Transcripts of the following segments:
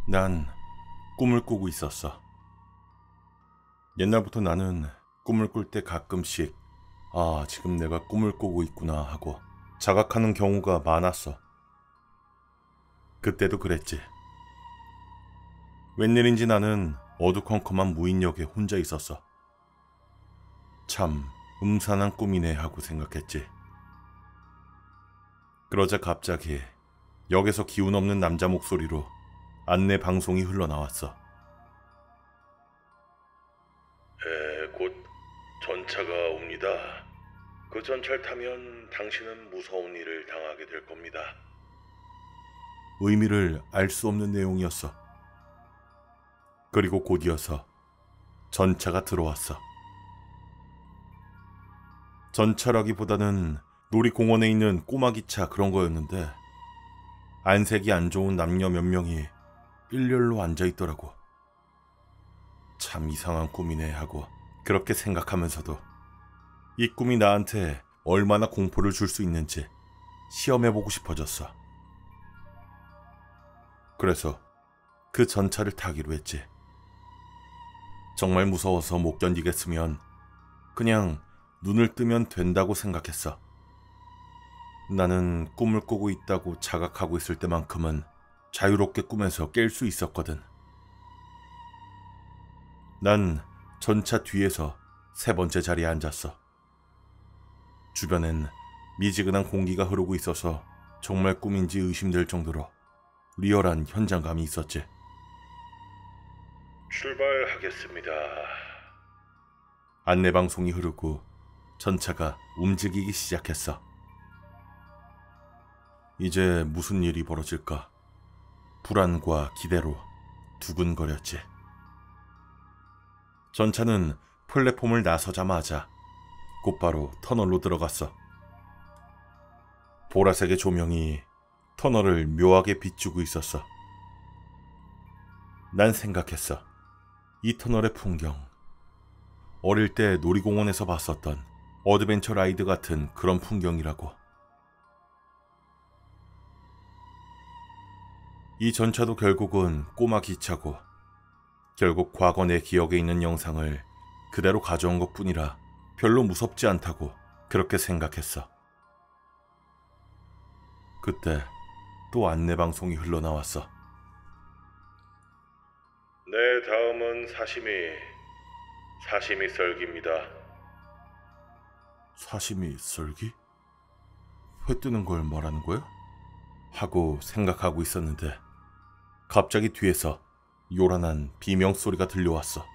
난 꿈을 꾸고 있었어. 옛날부터 나는 꿈을 꿀 때 가끔씩 지금 내가 꿈을 꾸고 있구나 하고 자각하는 경우가 많았어. 그때도 그랬지. 웬일인지 나는 어두컴컴한 무인역에 혼자 있었어. 참 음산한 꿈이네 하고 생각했지. 그러자 갑자기 역에서 기운 없는 남자 목소리로 안내 방송이 흘러나왔어. 곧 전차가 옵니다. 그 전차를 타면 당신은 무서운 일을 당하게 될 겁니다. 의미를 알 수 없는 내용이었어. 그리고 곧이어서 전차가 들어왔어. 전차라기보다는 놀이공원에 있는 꼬마 기차 그런 거였는데 안색이 안 좋은 남녀 몇 명이 일렬로 앉아있더라고. 참 이상한 꿈이네 하고 그렇게 생각하면서도 이 꿈이 나한테 얼마나 공포를 줄 수 있는지 시험해보고 싶어졌어. 그래서 그 전차를 타기로 했지. 정말 무서워서 못 견디겠으면 그냥 눈을 뜨면 된다고 생각했어. 나는 꿈을 꾸고 있다고 자각하고 있을 때만큼은 자유롭게 꿈에서 깰 수 있었거든. 난 전차 뒤에서 세 번째 자리에 앉았어. 주변엔 미지근한 공기가 흐르고 있어서 정말 꿈인지 의심될 정도로 리얼한 현장감이 있었지. 출발하겠습니다. 안내방송이 흐르고 전차가 움직이기 시작했어. 이제 무슨 일이 벌어질까? 불안과 기대로 두근거렸지. 전차는 플랫폼을 나서자마자 곧바로 터널로 들어갔어. 보라색의 조명이 터널을 묘하게 비추고 있었어. 난 생각했어. 이 터널의 풍경, 어릴 때 놀이공원에서 봤었던 어드벤처 라이드 같은 그런 풍경이라고. 이 전차도 결국은 꼬마 기차고 결국 과거 내 기억에 있는 영상을 그대로 가져온 것뿐이라 별로 무섭지 않다고 그렇게 생각했어. 그때 또 안내방송이 흘러나왔어. 네, 다음은 사시미 썰기입니다. 사시미 썰기? 회 뜨는 걸 말하는 거야? 하고 생각하고 있었는데 갑자기 뒤에서 요란한 비명소리가 들려왔어.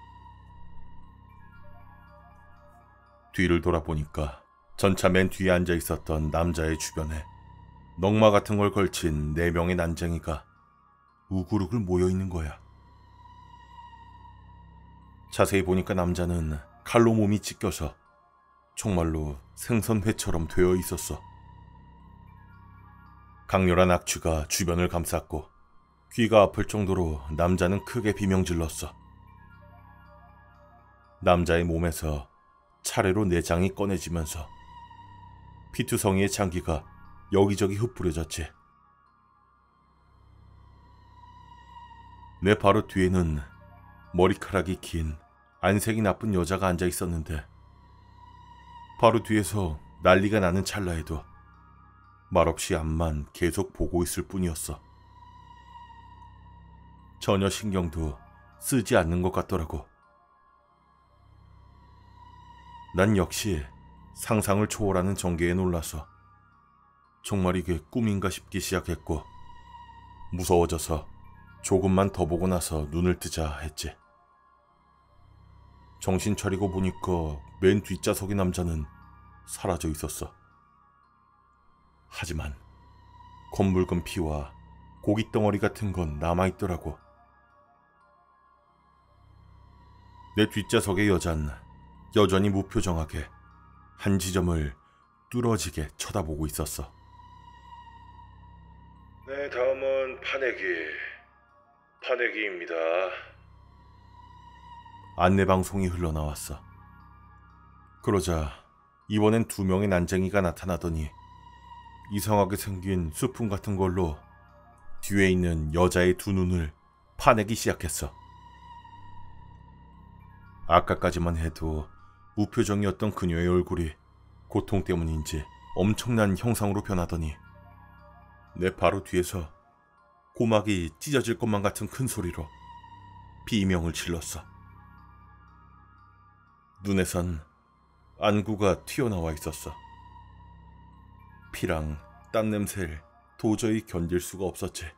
뒤를 돌아보니까 전차 맨 뒤에 앉아 있었던 남자의 주변에 넝마 같은 걸 걸친 4명의 난쟁이가 우글우글 모여있는 거야. 자세히 보니까 남자는 칼로 몸이 찢겨서 정말로 생선회처럼 되어 있었어. 강렬한 악취가 주변을 감쌌고 귀가 아플 정도로 남자는 크게 비명질렀어. 남자의 몸에서 차례로 내장이 꺼내지면서 피투성이의 장기가 여기저기 흩뿌려졌지. 내 바로 뒤에는 머리카락이 긴 안색이 나쁜 여자가 앉아 있었는데 바로 뒤에서 난리가 나는 찰나에도 말없이 앞만 계속 보고 있을 뿐이었어. 전혀 신경도 쓰지 않는 것 같더라고. 난 역시 상상을 초월하는 전개에 놀라서 정말 이게 꿈인가 싶기 시작했고 무서워져서 조금만 더 보고 나서 눈을 뜨자 했지. 정신 차리고 보니까 맨 뒷좌석의 남자는 사라져 있었어. 하지만 검붉은 피와 고깃덩어리 같은 건 남아있더라고. 내 뒷좌석의 여잔 여전히 무표정하게 한 지점을 뚫어지게 쳐다보고 있었어. 네, 다음은 파내기입니다. 안내방송이 흘러나왔어. 그러자 이번엔 2명의 난쟁이가 나타나더니 이상하게 생긴 수품 같은 걸로 뒤에 있는 여자의 2 눈을 화내기 시작했어. 아까까지만 해도 무표정이었던 그녀의 얼굴이 고통 때문인지 엄청난 형상으로 변하더니 내 바로 뒤에서 고막이 찢어질 것만 같은 큰 소리로 비명을 질렀어. 눈에선 안구가 튀어나와 있었어. 피랑 땀 냄새를 도저히 견딜 수가 없었지.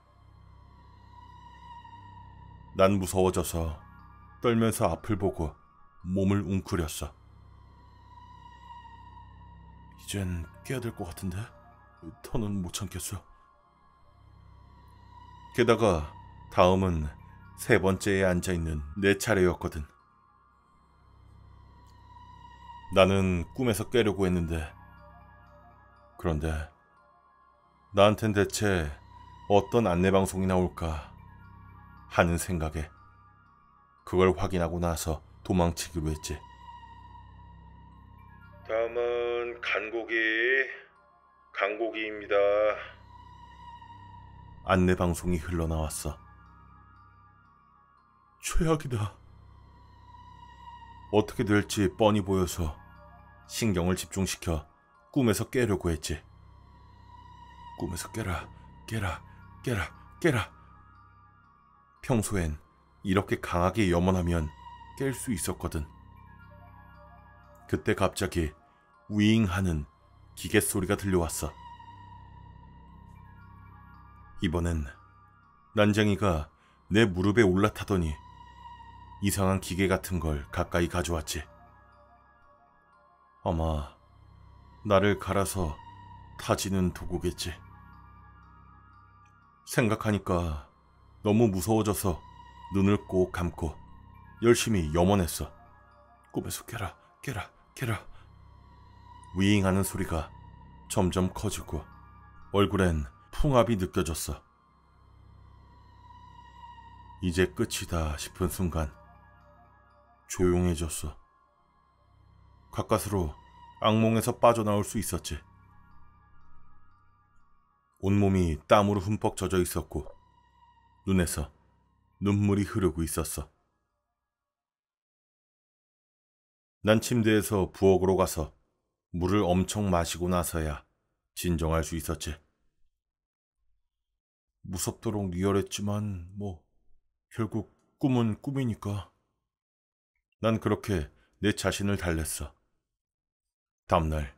난 무서워져서 떨면서 앞을 보고 몸을 웅크렸어. 이젠 깨야 될 것 같은데 더는 못 참겠어. 게다가 다음은 세 번째에 앉아있는 내 차례였거든. 나는 꿈에서 깨려고 했는데 그런데 나한텐 대체 어떤 안내방송이 나올까 하는 생각에 그걸 확인하고 나서 도망치기로 했지. 다음은 강고기입니다. 안내방송이 흘러나왔어. 최악이다. 어떻게 될지 뻔히 보여서 신경을 집중시켜 꿈에서 깨려고 했지. 꿈에서 깨라. 평소엔 이렇게 강하게 염원하면 깰 수 있었거든. 그때 갑자기 윙 하는 기계 소리가 들려왔어. 이번엔 난쟁이가 내 무릎에 올라타더니 이상한 기계 같은 걸 가까이 가져왔지. 아마 나를 갈아서 타지는 도구겠지. 생각하니까 너무 무서워져서 눈을 꼭 감고 열심히 염원했어. 꿈에서 깨라. 위잉하는 소리가 점점 커지고 얼굴엔 풍압이 느껴졌어. 이제 끝이다 싶은 순간 조용해졌어. 가까스로 악몽에서 빠져나올 수 있었지. 온몸이 땀으로 흠뻑 젖어 있었고 눈에서 눈물이 흐르고 있었어. 난 침대에서 부엌으로 가서 물을 엄청 마시고 나서야 진정할 수 있었지. 무섭도록 리얼했지만 결국 꿈은 꿈이니까. 난 그렇게 내 자신을 달랬어. 다음날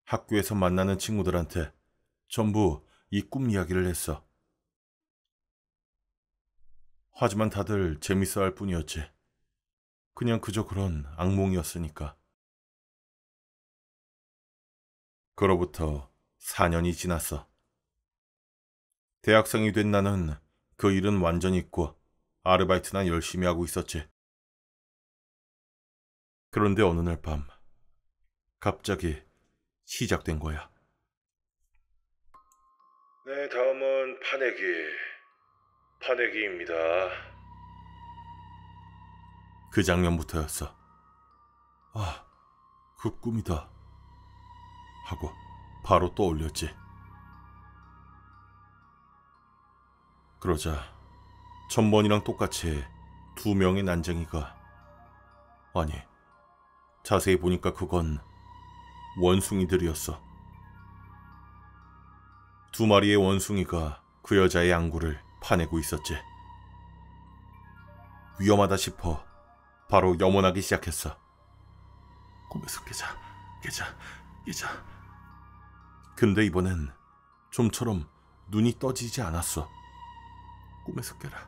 학교에서 만나는 친구들한테 전부 이 꿈 이야기를 했어. 하지만 다들 재밌어 할 뿐이었지. 그냥 그저 그런 악몽이었으니까. 그로부터 4년이 지났어. 대학생이 된 나는 그 일은 완전히 잊고 아르바이트나 열심히 하고 있었지. 그런데 어느 날 밤 갑자기 시작된 거야. 네, 다음은 파내기입니다. 그 장면부터였어. 아, 그 꿈이다 하고 바로 떠올렸지. 그러자 전번이랑 똑같이 2명의 난쟁이가, 아니 자세히 보니까 그건 원숭이들이었어. 2마리의 원숭이가 그 여자의 안구를 파내고 있었지. 위험하다 싶어 바로 염원하기 시작했어. 꿈에서 깨자. 근데 이번엔 좀처럼 눈이 떠지지 않았어. 꿈에서 깨라.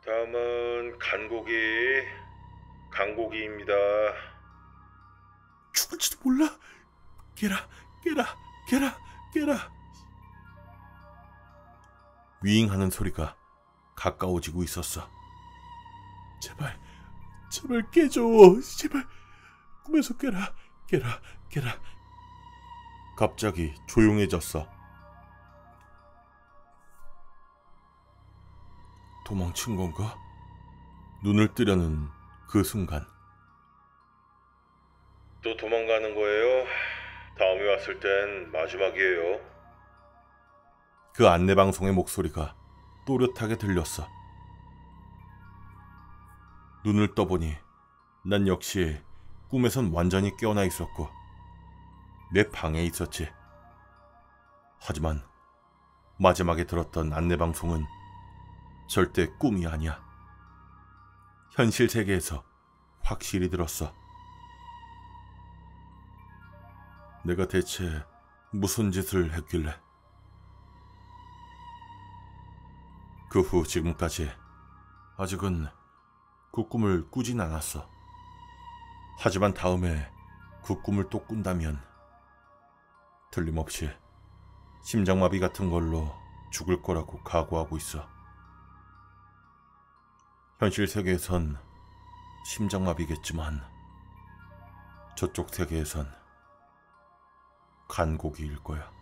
다음은 강고기입니다. 죽을지도 몰라. 깨라. 위잉하는 소리가 가까워지고 있었어. 제발 깨줘. 제발 꿈에서 깨라. 갑자기 조용해졌어. 도망친 건가? 눈을 뜨려는 그 순간. 또 도망가는 거예요? 다음에 왔을 땐 마지막이에요. 그 안내방송의 목소리가 또렷하게 들렸어. 눈을 떠보니 난 역시 꿈에선 완전히 깨어나 있었고 내 방에 있었지. 하지만 마지막에 들었던 안내방송은 절대 꿈이 아니야. 현실 세계에서 확실히 들었어. 내가 대체 무슨 짓을 했길래. 그 후 지금까지 아직은 그 꿈을 꾸진 않았어. 하지만 다음에 그 꿈을 또 꾼다면 틀림없이 심장마비 같은 걸로 죽을 거라고 각오하고 있어. 현실 세계에선 심장마비겠지만 저쪽 세계에선 간고기일 거야.